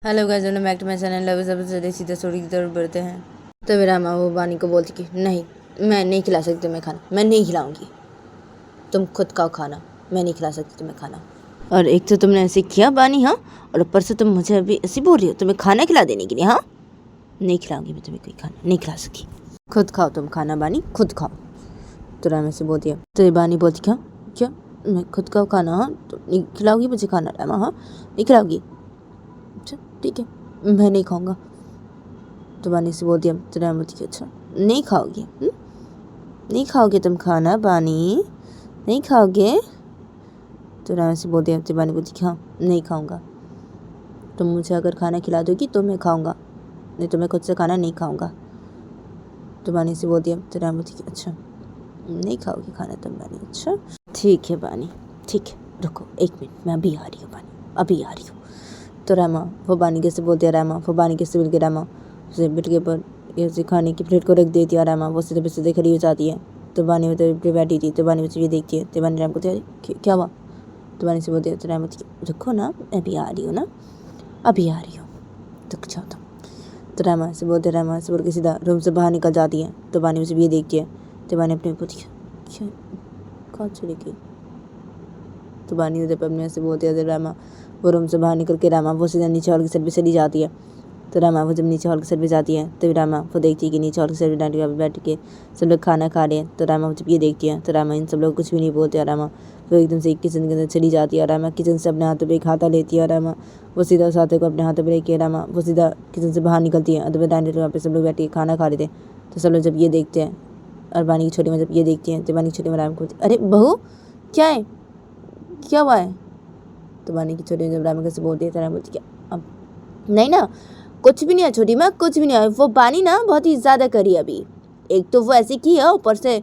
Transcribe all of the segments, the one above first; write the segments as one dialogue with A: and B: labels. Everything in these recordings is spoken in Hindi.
A: Hello guys, welcome back to my channel. Love सबसे सीधा स्टोरी की तरफ बढ़ते हैं। तो मेरा माँ वो बानी को बोलती कि नहीं, मैं नहीं खिला सकती तुम्हें खाना, मैं नहीं खिलाऊंगी, तुम खुद खाओ खाना, मैं नहीं खिला सकती तुम्हें खाना। और एक तो तुमने ऐसे किया बानी, हाँ, और ऊपर से तुम मुझे अभी ऐसे बोल रही हो तुम्हें खाना खिला देने के लिए। हाँ, नहीं खिलाऊंगी मैं तुम्हें कोई खाना, नहीं खिला सकी, खुद खाओ तुम खाना बानी, खुद खाओ। तो रामा से बोल दिया। तो ये बानी बोलती क्या क्या मैं खुद खाओ खाना? हाँ, तुम नहीं खिलाओगी मुझे खाना रामा? हाँ, नहीं खिलाओगी, अच्छा ठीक है, मैं नहीं खाऊंगा। तो बानी से बोल दिया। तो रामा बोलती अच्छा नहीं खाओगे? नहीं खाओगे तुम खाना बानी, नहीं खाओगे? तो रामा से बोल दिया। तो बानी बोलती हाँ नहीं खाऊंगा, तुम मुझे अगर खाना खिला दोगी तो मैं खाऊंगा, नहीं तो मैं खुद से खाना नहीं खाऊंगा। तो बानी से बोल दिया। तो रामा बोलती अच्छा नहीं खाओगी खाना तुम बानी? अच्छा ठीक है बानी, ठीक है, रुको 1 मिनट, मैं अभी आ रही हूँ बानी, अभी आ रही हूँ। तो रामा वो बानी कैसे बोलते हैं, रामा वो बानी कैसे बोल के रामा उसे बिट के ऊपर ऐसे खाने की प्लेट को रख देती है। रामा वो सीधे सीधे खड़ी हो जाती है। तो बानी उधर पे बैठी थी। तो बानी मुझे ये देखती है। तो बानी राम को क्या हुआ? तो बानी से बोलती है। तो राम रुको ना, मैं अभी आ रही हूँ ना, अभी आ रही हूँ, रुक जाओ तुम। तो रामा से बोलते, रामा से बोल के सीधा रूम से बाहर निकल जाती है। तो बानी मुझे ये देखती है। तो बानी अपने पूछती क्या कहाँ चली गई? तो बानी उधर पर अपने से बोलते हैं। रामा वो रूम से बाहर निकल के रामा वो सीधा नीचे हॉल की साइड पे चली जाती है। तो रामा वो जब नीचे हॉल की साइड पे जाती है तो रामा वो देखती है कि नीचे हॉल की साइड पे बैठ के सब लोग खाना खा रहे हैं। तो रामा जब ये देखती है तो रामा इन सब लोग कुछ भी नहीं बोलते। और रामा वो एकदम से किचन के अंदर चली जाती है। और रामा किचन से अपने हाथों पर एक हाथा लेती है। और रामा वो सीधा उस हाथे को अपने हाथों पर लेके रामा वो सीधा किचन से बाहर निकलती है। तो डाइनिंग टेबल पर सब लोग बैठ के खाना खा रहे थे। तो सब लोग जब ये देखते हैं और बानी की छोटी में जब ये देखती हैं तो बानी की छोटी में रामा को बोलती अरे बहू क्या है, क्या हुआ है? तो बानी की छोटी जब रामा कैसे बोलती है तो रामा बोलती क्या अब नहीं ना, कुछ भी नहीं है छोटी माँ, कुछ भी नहीं है। वो बानी ना बहुत ही ज़्यादा करी अभी, एक तो वो ऐसी की है, ऊपर से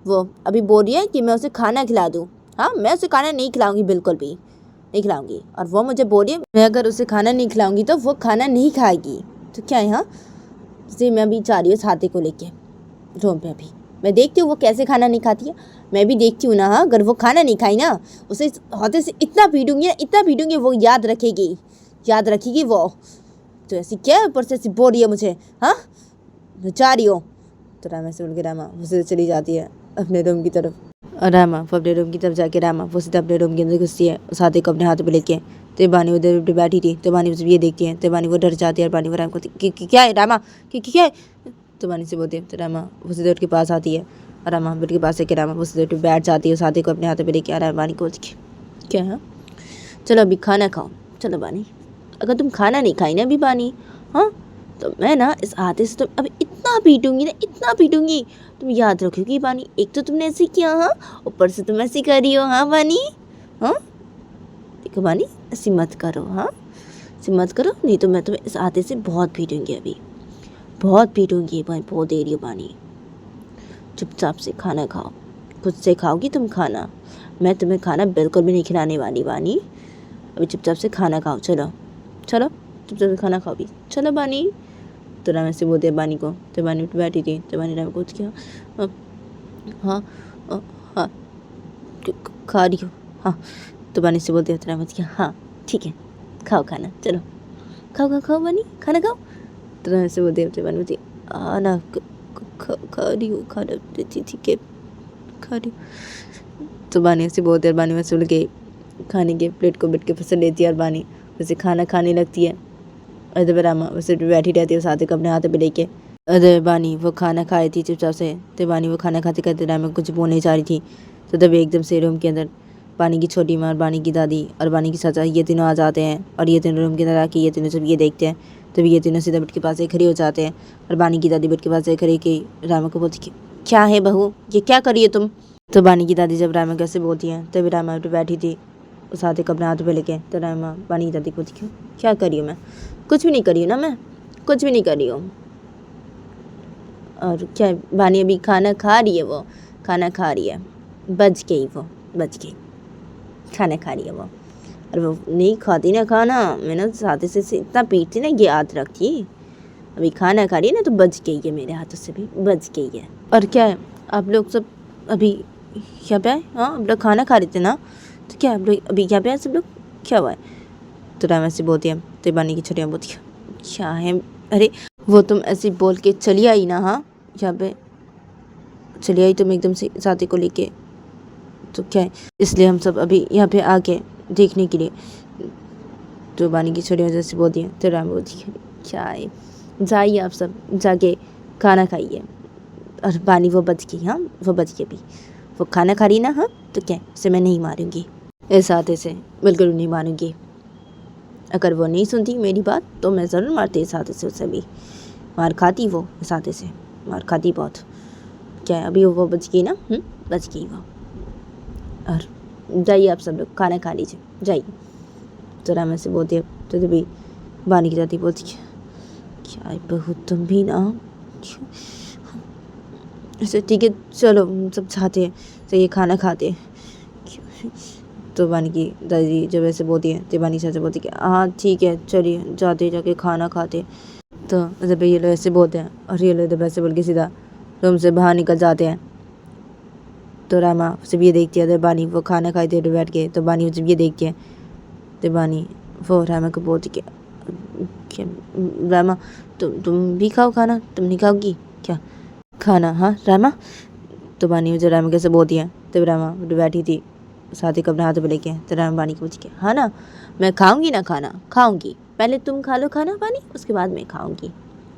A: वो अभी बोल रही है कि मैं उसे खाना खिला दूँ। हाँ, मैं उसे खाना नहीं खिलाऊंगी, बिल्कुल भी नहीं खिलाऊंगी। और वो मुझे बोल रही है मैं अगर उसे खाना नहीं खिलाऊंगी तो वो खाना नहीं खाएगी। तो क्या है, हाँ, इसलिए मैं अभी जा रही हूँ छाते को लेके रूम पे। अभी मैं देखती हूँ वो कैसे खाना नहीं खाती है, मैं भी देखती हूँ ना। हाँ, अगर वो खाना नहीं खाई ना, उसे हाथे से इतना पीटूंगी ना, इतना पीटूंगी, वो याद रखेगी, याद रखेगी वो। तो ऐसी क्या ऊपर से ऐसी बोल रही है मुझे? हाँ, मैं जा रही हूँ। तो रामा से बोल के रामा वो सीधे चली जाती है अपने रूम की तरफ। और रामा वो अपने रूम की तरफ जाके रामा वो सीधा अपने रूम के अंदर घुसती है उस हाथे को अपने हाथ पे लेके। तो बानी उधर पे बैठी थी। तो बानी ये देखती है। तो बानी वो डर जाती है। और बानी वो राम को क्या है रामा, क्या है? तो बानी से बोलती है। तो रामा वो सीधे उठ के पास आती है। और रामा बेड के पास आके रामा वो सीधे उठ के बैठ जाती है उस हाथे को अपने हाथ पे लेके। आ रहा है बानी को क्या है, चलो अभी खाना खाओ, चलो बानी, अगर तुम खाना नहीं खाई ना अभी बानी, हाँ, तो मैं ना इस हाथे से तुम अभी इतना पीटूंगी ना, इतना पीटूंगी, तुम याद रखोगी बानी। एक तो तुमने ऐसे किया, हाँ, ऊपर से तुम ऐसी कर रही हो, हाँ बानी, हाँ, देखो बानी ऐसी मत करो, हाँ, ऐसी मत करो, नहीं तो मैं तुम्हें इस हाथे से बहुत पीटूंगी, अभी बहुत पीटूंगी। बहुत दे रही हो बानी, चुपचाप से खाना खाओ, खुद से खाओगी तुम खाना, मैं तुम्हें खाना बिल्कुल भी नहीं खिलाने वाली बानी। अभी चुपचाप से खाना खाओ, चलो चलो चुपचाप से खाना खाओ भी, चलो बानी। तो राम ऐसे बोलते बानी को। तो बानी उठ बैठी थी। तो बानी राम को क्या हाँ हाँ खा रही हो? हाँ। तो बानी से बोलते राम क्या हाँ ठीक है, खाओ खाना, चलो खाओ खाओ खाओ बानी, खाना खाओ। तो राम ऐसे बोलते बानी बोलती ना खा रही हूँ खाना, ठीक है खा रही हूँ। तो बानी ऐसे बोलते बानी वैसे बोल के खाने के प्लेट को बेट के फसल लेती है। और बानी वैसे खाना खाने लगती है। और रामा वैसे बैठी रहती है उस हाथे को अपने हाथ पे लेके। अरे बानी वो खाना खा रही थी चुपचाप से। तो बानी वो खाना खाते खाते रामा कुछ बोलने जा रही थी। तो तभी एकदम से रूम के अंदर बानी की छोटी माँ और बानी की दादी और बानी की चाचा ये तीनों आ जाते हैं। और ये तीनों रूम के अंदर आके ये तीनों जब ये देखते हैं तभी ये तीनों सीधा बेड के पास से खड़े हो जाते हैं। और बानी की दादी बेड के पास से खड़े के रामा को बोलती क्या है बहू, ये क्या करी है तुम? तो बानी की दादी जब रामा कैसे बोलती हैं तभी रामा बैठी थी उस हाथे को अपने हाथ पे लेके। तो रामा बानी की दादी को बोलती क्या करी हूँ मैं? कुछ भी नहीं करी हूँ ना, मैं कुछ भी नहीं करी हूँ। और क्या बानी अभी खाना खा रही है, वो खाना खा रही है, बच गई, वो बच गई, खाना खा रही है वो। और वो नहीं खाती ना खाना, मैं ना हाथे से इतना पीटती ना, ये याद रखती, अभी खाना खा रही है ना तो बच गई है, मेरे हाथों से भी बच गई है। और क्या है, आप लोग सब अभी क्या पे आए? हाँ, आप लोग खाना खा रहे थे ना, तो क्या आप लोग अभी क्या पे आए सब लोग, क्या हुआ है? तो रामा से बोलती है। तो बानी की छोटियाँ बोलती है क्या है, अरे वो तुम ऐसे बोल के चली आई ना, हाँ यहाँ पे चली आई तुम एकदम से साथी को लेके, तो क्या है, इसलिए हम सब अभी यहाँ पे आके देखने के लिए। तो बानी की छोटियाँ जैसे बोलती हैं तो राम बोलती है क्या है, जाइए आप सब जाके खाना खाइए। और बानी वो बच गई, हाँ वो बच गई, अभी वो खाना खा रही ना, हाँ तो क्या उसे मैं नहीं मारूंगी, इस हाथे से बिल्कुल नहीं मारूंगी। अगर वो नहीं सुनती मेरी बात तो मैं ज़रूर मारती इस हाथे से, उसे भी मार खाती, वो इस हाथे से मार खाती बहुत। क्या है, अभी वो बच गई ना, बच गई वो। और जाइए आप सब लोग खाना खा लीजिए, जाइए। तो राम से बोलती है तो तभी बानी की जाती बोलती है क्या है बहू तुम भी ना, अच्छा ठीक है चलो हम सब चाहते हैं तो ये खाना खाते हैं। तो बानी की दादी जब ऐसे बोलती है तो बानी से बोलती है कि हाँ ठीक है चलिए जाते जाके खाना खाते। तो जब ये लोग ऐसे बोलते हैं और ये लोग जब ऐसे बोल के सीधा रूम से बाहर निकल जाते हैं। तो रामा जब ये देखती है तो बानी वो खाना खाई थे बैठ के, तो बानी जब ये देखती है तो बानी वो रामा को बोलती कि क्या रामा तुम भी खाओ खाना, तुम नहीं खाओगी क्या खाना, हाँ रामा। तो बानी जो रामा कैसे बोलती है तब रामा बैठी थी साथी को अपने हाथों पर लेके, तो रामा बानी को बोलती हाँ ना मैं खाऊंगी ना खाना, खाऊंगी, पहले तुम खा लो खाना बानी, उसके बाद मैं खाऊंगी,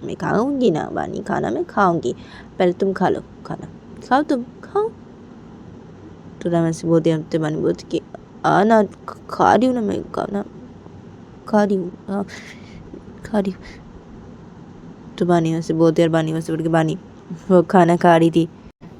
A: मैं खाऊंगी ना बानी खाना, मैं खाऊंगी, पहले तुम खा लो खाना, खाओ तुम खाओ। तो रामा से बोलती है तो बानी बोलती कि ना खा रही हूँ ना मैं खाना, खा रही हूँ, हाँ खा रही हूँ। तो बानी वैसे बोलती है और बानी वैसे बोल के बानी वो खाना खा रही थी।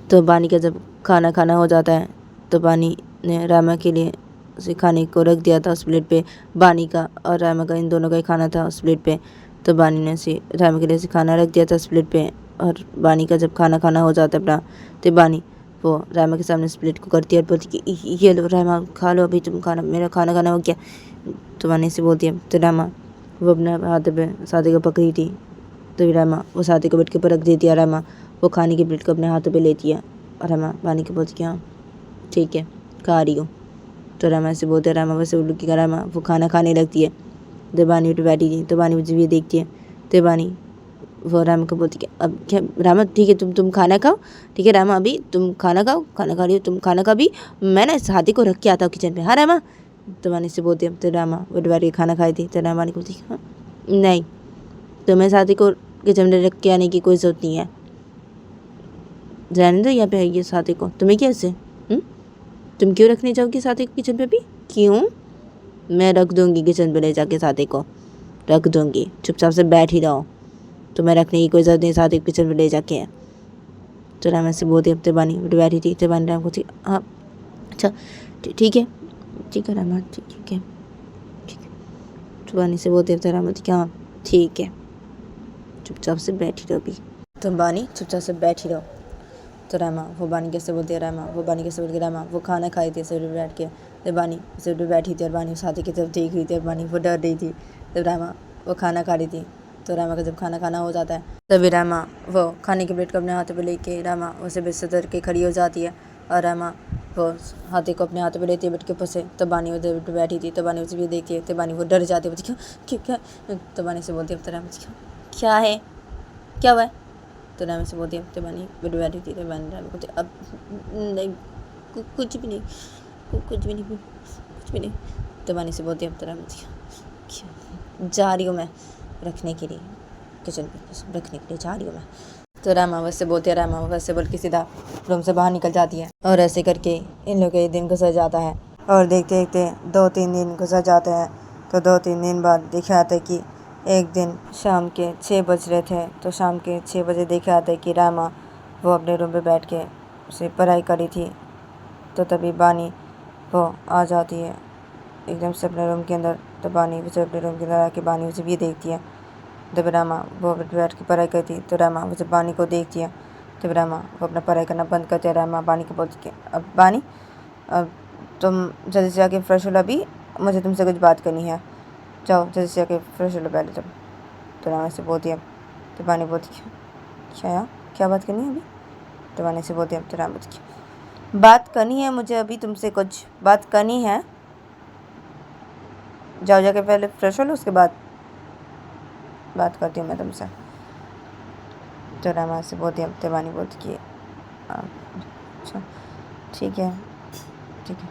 A: तो बानी का जब खाना खाना हो जाता है तो बानी ने रामा के लिए उसे खाने को रख दिया था उस प्लेट पे, बानी का और रामा का इन दोनों का ही खाना था उस प्लेट पे। तो बानी ने उसे रामा के लिए खाना रख दिया था उस प्लेट पे। और बानी का जब खाना खाना हो जाता है अपना, तो बानी वो रामा के सामने उस प्लेट को करती है और बोलती कि ये लो रामा खा लो अभी तुम खाना, मेरा खाना खाना हो गया। तो बानी से बोलती है तो रामा वो अपने हाथ पे शादी को पकड़ी थी, तो रामा वो शादी को बेट के ऊपर रख देती है, रामा वो खाने की प्लेट को अपने हाथों पे लेती है और रामा बानी को बोलती है हाँ ठीक है खा रही हूँ। तो रामा से बोलते रामा वैसे उल्लू की रामा वो खाना खाने लगती है। तो बानी उठ बैठी थी, तो बानी मुझे भी देखती है, तो बानी वो रामा को बोलती है अब क्या रामा ठीक है तुम खाना खाओ, ठीक है रामा अभी तुम खाना खाओ, खाना खा रही हो तुम खाना खा, भी मैं ना इस हाथी को रख के आता हूँ किचन पे, हाँ रामा। तो बानी से बोलती है तो रामा उठ बैठ के खाना खाई थी। तो रामा बानी को बोलती हाँ नहीं तुम्हें इस हाथी को किचन में रख के आने की कोई ज़रूरत नहीं है, रहने दो यहाँ पे है ये साथी को, तुम्हें क्या इससे, तुम क्यों रखने जाओगी साथी को किचन पे भी, क्यों, मैं रख दूँगी किचन पे ले जाके साथी को रख दूँगी, चुपचाप से बैठ ही रहो, तुम्हें रखने की कोई ज़रूरत नहीं साथी को किचन पे ले जाके। तो राम ऐसे बोलती अब बानी बैठी थी, तो बानी राम को थी हाँ अच्छा ठीक है रामा ठीक है। तो बानी से बोलते अब रामा थी हाँ ठीक है चुपचाप से बैठी रहो अभी, तुम बानी चुपचाप से बैठी रहो। तो रामा वो बानी कैसे बोलती है, रामा वो बानी कैसे बोल के रामा वो खाना खाई थी सिर पे बैठ के, तो बानी सिर पे बैठी थी और बानी उस हाथी की तरफ देख रही थी और बानी वो डर रही थी। जब रामा वो खाना खा रही थी, तो रामा का जब खाना खाना हो जाता है तभी रामा वो खाने की प्लेट को अपने हाथों पे लेके रामा उसे बेस धर के खड़ी हो जाती है और रामा वो हाथी को अपने हाथों पे लेती है बेट के ऊपर से। तो बानी उधर पे बैठी थी, तो बानी उसे भी देखती है, तो बानी वो डर जाती है, क्यों क्यों क्या, तो बानी से बोलती है तो रामा क्या है क्या हुआ है। तो रामा से बोलती है तो बानी बेट बैठी थी, तो बानी रामा बोलती अब नहीं कुछ भी नहीं कुछ भी नहीं। तो बानी से बोलती है तो रामा जा रही हूँ मैं रखने के लिए किचन पे, रखने के लिए जा रही हूँ मैं। तो रामा वैसे बोलती है, रामा वैसे बोल के सीधा रूम से बाहर निकल जाती है और ऐसे करके इन लोगों का दिन गुजर जाता है। और देखते देखते 2-3 दिन गुजर जाते हैं। तो 2-3 दिन बाद देखा आता है कि एक दिन शाम के 6 बज रहे थे, तो शाम के 6 बजे देखा आता है कि रामा वो अपने रूम पे बैठ के उसे पढ़ाई करी थी। तो तभी बानी वो आ जाती है एकदम से अपने रूम के अंदर। तो बानी उसे अपने रूम के अंदर आके बानी उसे भी देखती है। जब रामा वो बैठ के पढ़ाई करती, तो रामा उसे बानी को देखती है। तब रामा वो अपना पढ़ाई करना बंद करते हैं। रामा बानी को बोलती है अब बानी अब तुम जल्दी से जाके फ्रेश हो लो, अभी मुझे तुमसे कुछ बात करनी है, जाओ जल्दी से जाके फ्रेश हो लो पहले तुम। तो रामा से बोलती है, तो बानी बोलती है क्या बात करनी है अभी। तो बानी से बोलती है तो रामा बोलती है बात करनी है मुझे, अभी तुमसे कुछ बात करनी है, जाओ जाके पहले फ्रेश हो लो उसके बाद बात करती हूँ मैं तुमसे। तो रामा से बोलती है, तिवानी बोलती कि अच्छा ठीक है ठीक है।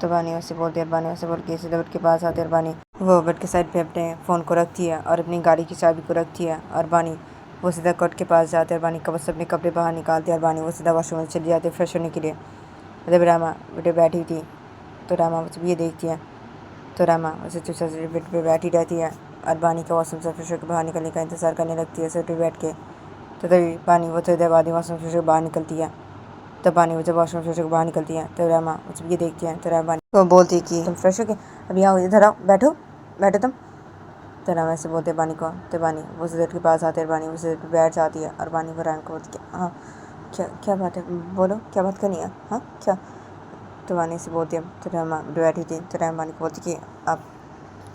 A: तो बानी उससे बोलती है, बानी उससे बोल के सीधे बेड के पास आती है और बानी वो बेड के साइड पे अपने फ़ोन को रखती है और अपनी गाड़ी की चाबी को रखती है और बानी वो सीधा कोर्ट के पास जाते हैं और बानी कब से अपने कपड़े बाहर निकालती है और बानी वो सीधा वॉशरूम में चली जाती है फ्रेश होने के लिए। जब रामा बेटे बैठी थी तो रामा जब ये देखती है तो रामा उसे चुपचाप से बेड पे बैठी रहती है और बानी का वॉशरूम से फ्रेश होकर बाहर निकलने का इंतज़ार करने लगती है सीट पे बैठ के। तो तभी बानी वो थोड़ी देर बाद ही वॉशरूम फ्रेश होकर बाहर निकलती है। तब बानी वो जब वॉशरूम फ्रेश होकर बाहर निकलती है तो रामा जब ये देखती है तो रामा बानी को बोलती है कि तुम फ्रेश हो गए, अभी आओ इधर आओ, बैठो बैठो तुम। तो रामा ऐसे बोलते बानी को। तो बानी वो सीट के पास आते हैं, बानी वो सीट पे बैठ जाती है और बानी वो राम को बोलती है, हाँ क्या क्या बात है, बोलो क्या बात करनी है, हाँ क्या। तो बानी से बोलती है, तो रामा बैठी थी तो रामा बानी को बोलती कि आप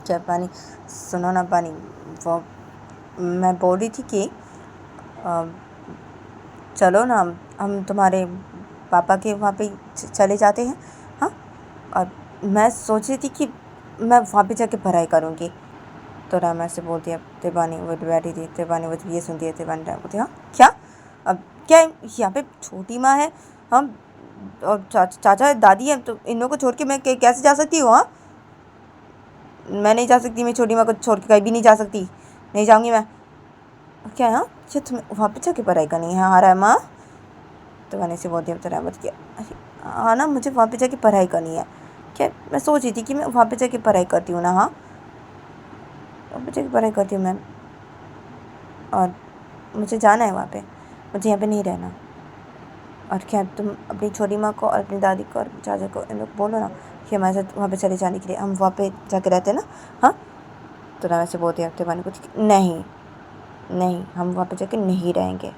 A: क्या बानी सुनो ना बानी, वो मैं बोल रही थी कि चलो ना हम तुम्हारे पापा के वहाँ पे चले जाते हैं, हाँ। और मैं सोच रही थी कि मैं वहाँ पे जाके पढ़ाई करूँगी। तो रामा से बोलती है, तिवानी वो बैठी थी। तिवानी वो ये सुनती है, तिवानी बोलती है, हाँ क्या, अब क्या यहाँ पे छोटी माँ है, हम और चाचा दादी है, तो इन लोगों को छोड़ के मैं कैसे जा सकती हूँ, हाँ मैं नहीं जा सकती, मैं छोटी माँ को छोड़ के कहीं भी नहीं जा सकती, नहीं जाऊँगी मैं। क्या है, हाँ क्या तुम्हें वहाँ पे जाके पढ़ाई करनी है, हाँ रामा। तो मैंने से बोलती है, तो रामा किया, अरे हाँ ना मुझे वहाँ पे जाके पढ़ाई करनी है। क्या मैं सोच रही थी कि मैं वहाँ पे जाके पढ़ाई करती हूँ ना, हाँ वहाँ पे जाके पढ़ाई करती हूँ मैं, और मुझे जाना है वहाँ पे, मुझे यहाँ पे नहीं रहना। और क्या तुम अपनी छोटी माँ को और अपनी दादी को और चाचा को इन लोग बोलो ना कि हमारे साथ वहाँ पे चले जाने के लिए, हम वहाँ पे जाके रहते हैं ना, हाँ। तो रामा से बोलती है, तिवानी कुछ नहीं नहीं, हम वहाँ पे जाके नहीं रहेंगे,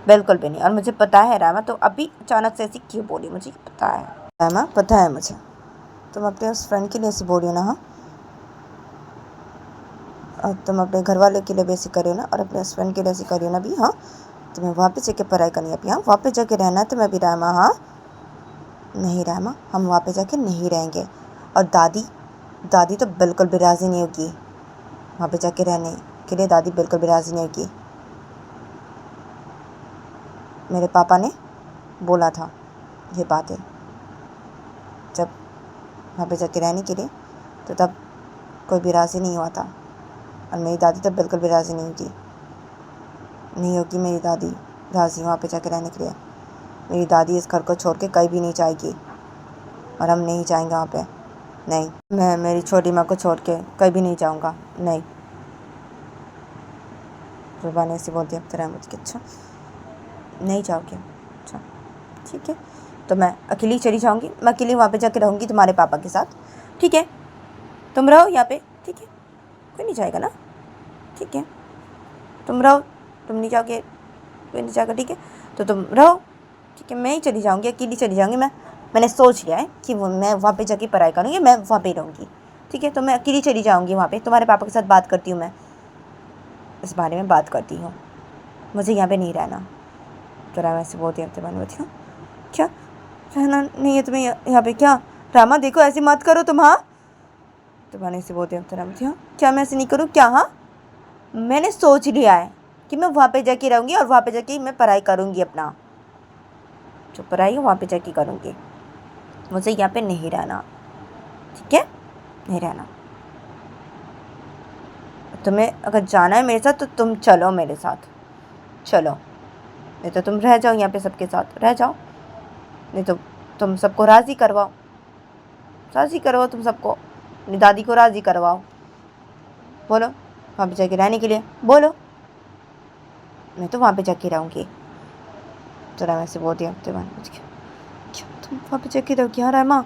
A: बिल्कुल भी नहीं। और मुझे पता है रामा, तो अभी अचानक से ऐसी क्यों बोली, मुझे पता है रामा, पता है मुझे, तुम अपने उस फ्रेंड के लिए ऐसे बोल रही हो ना, हाँ और तुम अपने घर वाले के लिए भी ऐसे करियो ना, और अपने उस फ्रेंड के लिए ऐसे करियो ना भी, हाँ तुम्हें वहाँ पे जाके पढ़ाई करनी है अभी, हाँ वहाँ पे जाके रहना है तुम्हें भी रामा, हाँ नहीं रामा हम वहाँ पे जाके नहीं रहेंगे। और दादी दादी तो बिल्कुल भी राज़ी नहीं होगी वहाँ पे जाके रहने के लिए, दादी बिल्कुल भी राज़ी नहीं होगी। मेरे पापा ने बोला था ये बातें जब वहाँ पे जाके रहने के लिए, तो तब कोई भी राज़ी नहीं हुआ था, और मेरी दादी तब बिल्कुल भी राज़ी नहीं थी, नहीं होगी मेरी दादी राज़ी वहाँ पे जाके रहने के लिए। मेरी दादी इस घर को छोड़ के कहीं भी नहीं जाएगी, और हम नहीं जाएंगे वहाँ पे, नहीं मैं मेरी छोटी माँ को छोड़ के कहीं भी नहीं जाऊँगा, नहीं। रुबा ने ऐसे बोल दिया, तेरा मुझ के अच्छा नहीं जाओगे, अच्छा ठीक है, तो मैं अकेली चली जाऊँगी, मैं अकेली वहाँ पे जाके रहूँगी तुम्हारे पापा के साथ, ठीक है तुम रहो यहाँ पे, ठीक है कोई नहीं जाएगा ना, ठीक है तुम रहो, तुम नहीं जाओगे कोई नहीं जाएगा, ठीक है तो तुम रहो, ठीक है मैं ही चली जाऊँगी, अकेली चली जाऊँगी मैंने सोच लिया है कि मैं वहाँ पे जाके पढ़ाई करूँगी, मैं वहाँ पे रहूँगी, ठीक है तो मैं अकेली चली जाऊँगी वहाँ पे, तुम्हारे पापा के साथ बात करती हूँ, मैं इस बारे में बात करती हूँ, मुझे यहाँ पे नहीं रहना। तो रामा से बोलती है, तिवानी बोलती हूँ क्या रहना नहीं है तुम्हें यहाँ पे, क्या रामा देखो ऐसे मत करो तुम, हाँ। तिवानी से बोलती हूँ, तो रामा बोलती हूँ क्या मैं ऐसे नहीं करूँ क्या, हाँ मैंने सोच लिया है कि मैं वहाँ पे जाके रहूँगी और वहाँ पे जाके मैं पढ़ाई करूँगी अपना, जो पढ़ाई है वहाँ पे जाके करूँगी, मुझे यहाँ पे नहीं रहना, ठीक है नहीं रहना। तुम्हें अगर जाना है मेरे साथ तो तुम चलो मेरे साथ, चलो, नहीं तो तुम रह जाओ यहाँ पे सबके साथ रह जाओ, नहीं तो तुम सबको राज़ी करवाओ तुम सबको, अपनी दादी को राज़ी करवाओ, बोलो वहाँ पे जाके रहने के लिए, बोलो मैं तो वहाँ पे जाके रहूँगी। तो रामा से बोल दिया, तिवानी क्या तुम वहाँ पे जाके रहोगी, हाँ रामा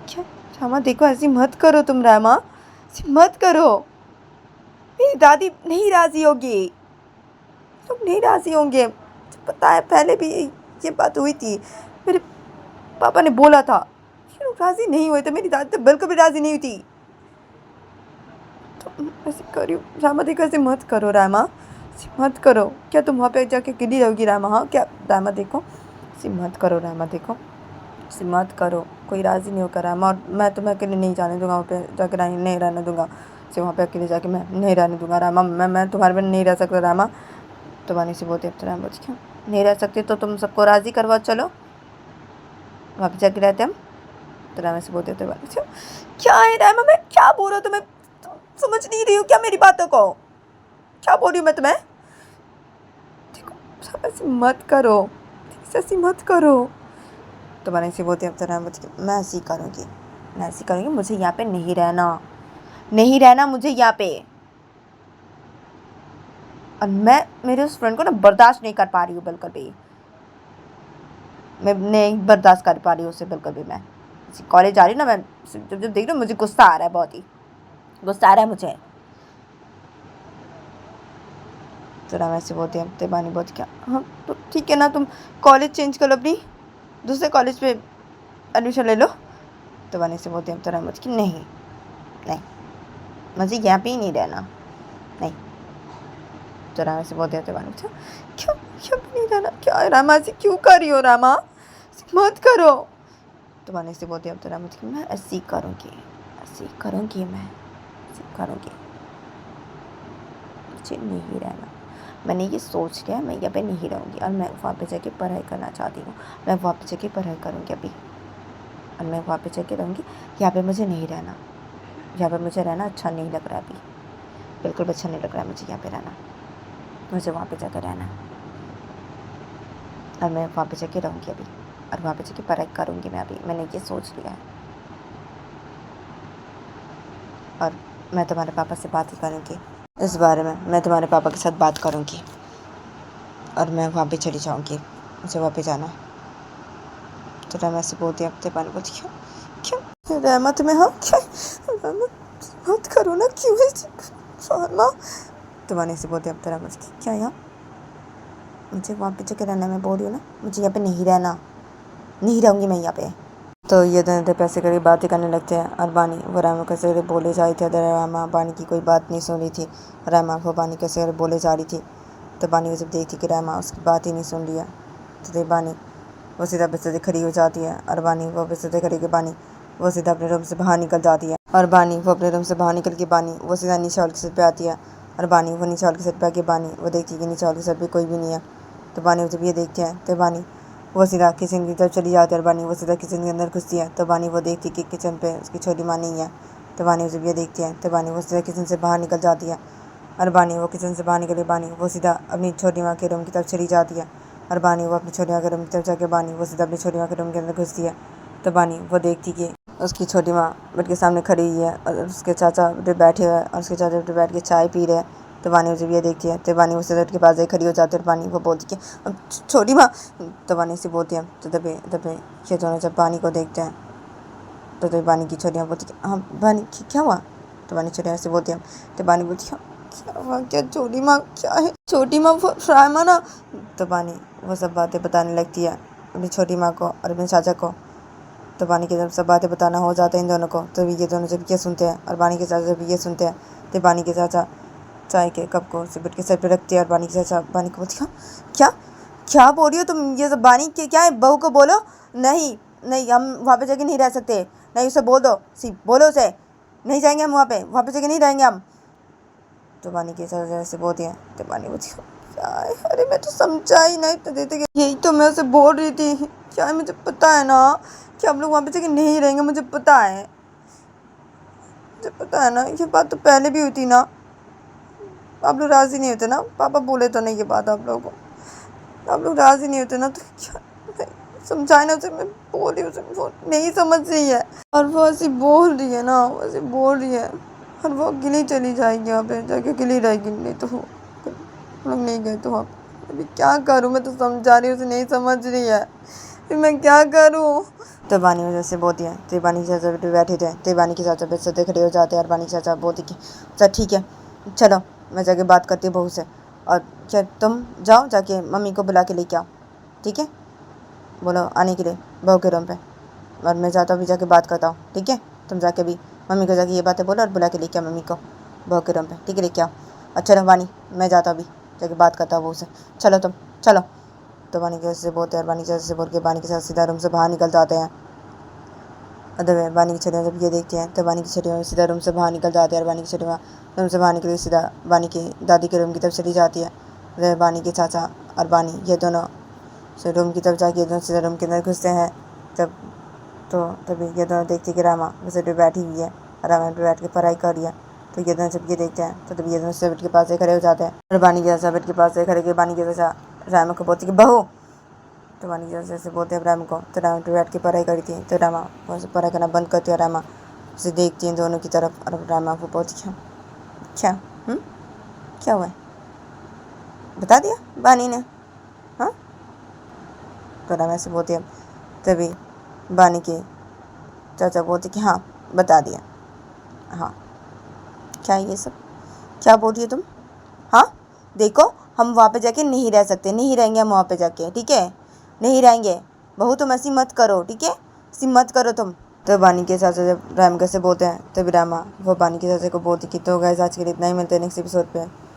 A: क्या, रामा देखो ऐसी मत करो तुम, रामा ऐसी मत करो, मेरी दादी नहीं राज़ी होगी, तुम नहीं राज़ी होंगे, मुझे पता है पहले भी ये बात हुई थी, मेरे पापा ने बोला था, ये लोग राज़ी नहीं हुए थे, मेरी दादी तो बिल्कुल भी राज़ी नहीं हुई थी। तो ऐसे करियो रामा, देखो ऐसे मत करो रामा, ऐसे मत करो, क्या तुम वहाँ पे जाके गिरी रहोगी रामा, हाँ क्या रामा देखो ऐसे मत करो रामा, देखो ऐसे मत करो, कोई राज़ी नहीं होगा रामा, और मैं तुम्हें अकेले नहीं जाने दूँगा वहाँ पे जाकर नहीं रहने दूँगा, से वहाँ पे अकेले जाके मैं नहीं रहने दूंगा रामा, मैं तुम्हारे बिना नहीं रह सकता रामा। तो वानी से बोलते अब तो रामा बोलती क्यों नहीं रह सकते, तो तुम सबको राज़ी करवाओ, चलो वहाँ पे जाके रहते हम। तो रामा से बोलते वानी से क्या है रामा, मैं क्या बोल रहा हूँ तुम्हें, तुम समझ नहीं रही हो क्या मेरी बातों को, क्या बोल रही हूँ मैं तुम्हें। देखो सब ऐसे मत करो, ऐसी मत करो। तो वानी से बोलते अब तो रामा बोलती मैं ऐसी करूँगी, मैं ऐसी करूँगी, मुझे यहाँ पे नहीं रहना, नहीं रहना मुझे यहाँ पे। और मैं मेरे उस फ्रेंड को ना बर्दाश्त नहीं कर पा रही हूँ बिल्कुल भी, मैं नहीं बर्दाश्त कर पा रही हूँ उसे बिल्कुल भी। मैं कॉलेज जा रही हूँ ना, मैं जब जब देख रही हूँ मुझे गुस्सा आ रहा है, बहुत ही गुस्सा आ रहा है मुझे। तो ना वैसे बोलती है तेबानी बहुत क्या, हाँ तो ठीक है ना, तुम कॉलेज चेंज कर लो, अपनी दूसरे कॉलेज पे एडमिशन ले लो। तो वानी से बोलती है तो मुझे कि नहीं नहीं मुझे यहाँ पे ही नहीं रहना, नहीं। तो रामा से बोलते हैं वानी क्यों क्यों क्यों नहीं रहना, क्या है रामा ऐसे क्यों कर रही हो रामा, मत करो। तो वानी से बोलती है तो रामा कि मैं ऐसी करूँगी, ऐसी करूँगी, मैं ऐसी करूँगी, मुझे नहीं रहना, मैंने ये सोच लिया मैं यहाँ पे नहीं रहूँगी, और मैं वहाँ पे जाके पढ़ाई करना चाहती हूँ, मैं वहाँ पे जाके पढ़ाई करूँगी अभी, और मैं वहाँ पे जाके रहूँगी, यहाँ पे मुझे नहीं रहना, यहाँ पे मुझे रहना अच्छा नहीं लग रहा है अभी, बिल्कुल भी अच्छा नहीं लग रहा है मुझे यहाँ पे रहना, मुझे वहाँ पे जाकर रहना है, और मैं वहाँ पे जाके रहूँगी अभी, और वहाँ पे जाके पढ़ाई करूँगी मैं अभी, मैंने ये सोच लिया है। और मैं तुम्हारे पापा से बात ही करूँगी इस बारे में, मैं तुम्हारे पापा के साथ बात करूँगी, और मैं वहाँ पे चली जाऊँगी, मुझे वहाँ पे जाना है। तो रहमा से बोलती है अपने पानी बोलती क्यों क्यों रहमत में, हाँ क्या मत करो ना, क्यों फार्मा। तो वानी से बोलती है अब तेरा मुझे क्या यहाँ, मुझे वहाँ पे जाके रहना, मैं बोल रही हूँ ना मुझे यहाँ पे नहीं रहना, नहीं रहूँगी मैं यहाँ पे। तो ये दोनों पैसे करके बातें करने लगते हैं, और बानी वो रामा कैसे बोले जा रही थी, रामा बानी की कोई बात नहीं सुन रही थी, रामा वो बानी कैसे बोले जा रही थी। तो बानी को जब देखती कि रामा उसकी बात ही नहीं सुन रही है, तो बानी वो सीधा बिस्तर से खड़ी हो जाती है, और बानी वो बिस्तर से खड़ी के बानी वो सीधा अपने रूम से बाहर निकल जाती है, और बानी वो अपने रूम से बाहर निकल के बानी वो सीधा नीचे हॉल के सेट पे आती है, और बानी वो नीचे हॉल के सेट पे आके बानी वो देखती है कि नीचे हॉल के सेट पे कोई भी नहीं है। तो बानी जब ये देखते हैं तो बानी वो सीधा किचन की तरफ चली जाती है, और बानी वो सीधा किचन के अंदर घुसती है। तो बानी वो देखती है कि किचन पे उसकी छोटी माँ नहीं है। तो बानी जब ये देखती है तो बानी वो सीधा किचन से बाहर निकल जाती है, और बानी वो किचन से बाहर निकले बानी वो सीधा अपनी छोटी माँ के रूम की तरफ चली जाती है, और बानी वो अपनी छोटी माँ के रूम की तरफ जाके बानी वो सीधा अपनी छोटी माँ के रूम के अंदर घुसती है। तो बानी वो देखती कि उसकी छोटी माँ बेड के सामने खड़ी हुई है, और उसके चाचा बेटे बैठे हुए हैं, और उसके चाचा बेटे बैठ के चाय पी रहे हैं। तो बानी जब ये देखती है तो बानी उस बेड के पास जाके खड़ी हो जाती है, और बानी वो बोलती है अब छोटी माँ। तो बानी से बोलती है तो दबे दबे ये दोनों जब बानी को देखते हैं तो बानी की छोटी माँ बोलती है हाँ बानी क्या हुआ। तो बानी छोटी माँ से बोलती है तो बानी बोलती है क्या हुआ, क्या छोटी माँ क्या है, छोटी माँ वो फ्राइमा ना। तो बानी वो सब बातें बताने लगती है अपनी छोटी माँ को और अपने चाचा को। तो बानी के जब सब बातें बताना हो जाता है इन दोनों को, तो ये दोनों जब ये सुनते हैं और बानी के चाचा जब ये सुनते हैं, तो बानी के चाचा चाय के कप को सिगरेट के सर पे रखते हैं, और बानी के चाचा बानी को बोलती क्या क्या बोल रही हो तुम, ये सब बानी के क्या है, बहू को बोलो नहीं नहीं हम वहाँ पे जाके नहीं रह सकते, नहीं उसे बोल दो, बोलो उसे नहीं जाएंगे हम वहाँ पे जाके नहीं रहेंगे हम। तो बानी के चाचा से बोलती हैं तो बानी बोलती क्या है, अरे मैं तो समझा ही नहीं, तो देते यही तो मैं उसे बोल रही थी, क्या है मुझे पता है ना कि हम लोग वहाँ पे जाके नहीं रहेंगे, मुझे पता है ना, ये बात तो पहले भी हुई थी ना, आप लोग राज़ी नहीं होते ना, पापा बोले तो नहीं ये बात आप लोगों को, आप लोग राज़ी नहीं होते ना, तो क्या समझाए ना उसे, मैं बोल रही हूँ उसे, वो नहीं समझ रही है, और वो ऐसी बोल रही है ना, वो ऐसी बोल रही है, और वो अकेली चली जाएगी यहाँ पे जाके, अकेली रहेगी, नहीं तो वो लोग नहीं गए तो आप अभी क्या करूँ, मैं तो समझा रही हूँ उसे नहीं समझ रही है, फिर मैं क्या करूँ। तो बानी वजह से बोलती है, तो बानी के चाचा बेटे बैठे थे, तो बानी के चाचा बेटे से खड़े हो जाते हैं, और बानी के चाचा बोलती कि अच्छा ठीक है चलो मैं जाके बात करती हूँ बहू से, और क्या तुम जाओ जाके मम्मी को बुला के लेके आओ, ठीक है बोलो आने के लिए बहू के रूम पे, और मैं जाता हूँ अभी जाके बात करता हूँ, ठीक है तुम जाके अभी मम्मी को जाके ये बातें बोलो और बुला के लेके आओ मम्मी को बहू के रूम पे, ठीक है लेके आओ। अच्छा चलो बानी मैं जाता हूँ अभी जाके बात करता हूँ बहू से, चलो तुम चलो। तो बानी के से बोलते हैं, और बानी के से बोल के बानी के साथ सीधा रूम से बाहर निकल जाते हैं, और तभी बानी की छड़ियाँ जब ये देखती हैं तो बानी की छड़ियाँ सीधा रूम से बाहर निकल जाती है और बानी की छड़ियाँ रूम से बाहर निकल के सीधा बानी की दादी के रूम की तरफ चली जाती है। तभी बानी के चाचा और बानी ये दोनों से रूम की तरफ जाके ये दोनों सीधा रूम के अंदर घुसते हैं। तभी ये दोनों देखते कि रामा उसे पे बैठी हुई है और रामा पे बैठ के पढ़ाई कर रही है। तो ये दोनों जब ये देखते हैं तो तभी ये दोनों से बेड के पास से खड़े हो जाते हैं और बानी के चाचा बेड के पास से खड़े के बानी के चाचा रामा को बोलती कि बहू। तो बानी के चाचा से बोलते हैं रामा को। तो रामा पे बैठ के पढ़ाई करती है। तो रामा पढ़ाई करना बंद करती है और रामा उसे देखती है दोनों की तरफ और रामा को बोलती क्या क्या क्या हुआ है बता दिया बानी ने। हाँ तो रामा से बोलती है। तभी बानी के चाचा बोलते कि हाँ बता दिया। हाँ क्या ये सब क्या बोल रही हो तुम। हाँ देखो हम वहाँ पे जाके नहीं रह सकते, नहीं रहेंगे हम वहाँ पे जाके, ठीक है नहीं रहेंगे। बहू तुम ऐसी मत करो, ठीक है ऐसी मत करो तुम। तो बानी के चाचा जब राम कैसे बोलते हैं तभी रामा वो बानी के चाचा को बोलती कि तो गैस आज के लिए इतना ही, मिलते हैं नेक्स्ट एपिसोड पे।